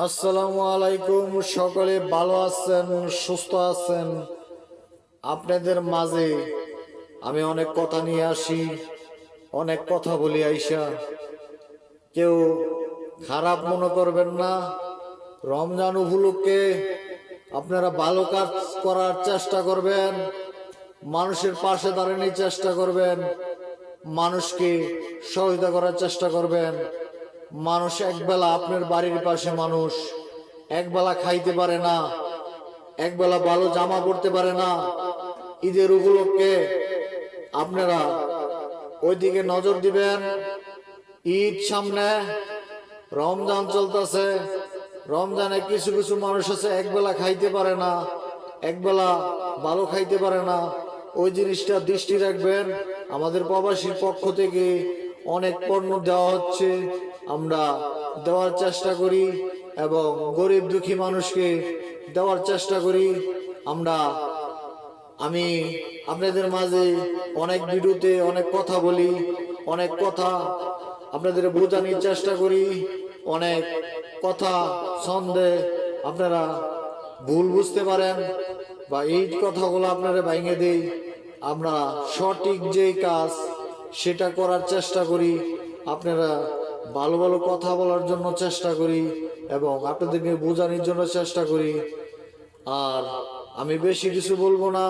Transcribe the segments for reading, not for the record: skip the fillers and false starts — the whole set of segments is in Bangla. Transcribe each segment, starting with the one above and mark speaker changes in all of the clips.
Speaker 1: আসসালামু আলাইকুম। সকলে ভালো আছেন, সুস্থ আছেন? আপনাদের মাঝে আমি অনেক কথা নিয়ে আসি, অনেক কথা বলি আইসা। কেউ খারাপ মনে করবেন না। রমজান উপলক্ষে আপনারা ভালো কাজ করার চেষ্টা করবেন, মানুষের পাশে দাঁড়ানোর চেষ্টা করবেন, মানুষকে সহায়তা করার চেষ্টা করবেন। মানুষ একবেলা, আপনার বাড়ির পাশে মানুষ একবেলা খাইতে পারে না, একবেলা ভালো জামা পরতে পারে না। ঈদের উপলক্ষে আপনারা ওইদিকে নজর দিবেন। ঈদ সামনে, রমজান চলতেছে। রমজানে কিছু কিছু মানুষ আছে একবেলা খাইতে পারে না, একবেলা ভালো খাইতে পারে না। ওই জিনিসটা দৃষ্টি রাখবেন। আমাদের প্রবাসীর পক্ষ থেকে অনেক পণ্য দেওয়া হচ্ছে, আমরা দেওয়ার চেষ্টা করি এবং গরিব দুঃখী মানুষকে দেওয়ার চেষ্টা করি। আমি আপনাদের মাঝে অনেক ভিডিওতে অনেক কথা বলি, অনেক কথা আপনাদের বোঝানোর চেষ্টা করি, অনেক কথা সন্দেহ আপনারা ভুল বুঝতে পারেন বা এই কথাগুলো আপনারা ভাঙে দেই। আমরা সঠিক যে কাজ সেটা করার চেষ্টা করি, আপনারা ভালো ভালো কথা বলার জন্য চেষ্টা করি এবং আপনাদেরকে বোঝানোর জন্য চেষ্টা করি। আর আমি বেশি কিছু বলবো না।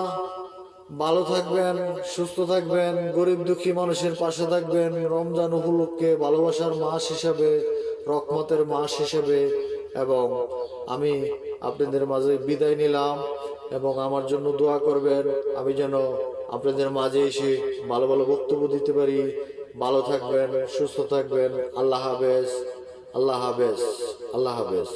Speaker 1: ভালো থাকবেন, সুস্থ থাকবেন, গরিব দুঃখী মানুষের পাশে থাকবেন। রমজান উপলক্ষে ভালোবাসার মাস হিসাবে, রহমতের মাস হিসেবে, এবং আমি আপনাদের মাঝে বিদায় নিলাম এবং আমার জন্য দোয়া করবেন, আমি যেন আপনাদের মাঝে এসে ভালো ভালো বক্তব্য দিতে পারি। ভালো থাকবেন, সুস্থ থাকবেন। আল্লাহ হাফেজ, আল্লাহ হাফেজ, আল্লাহ হাফেজ।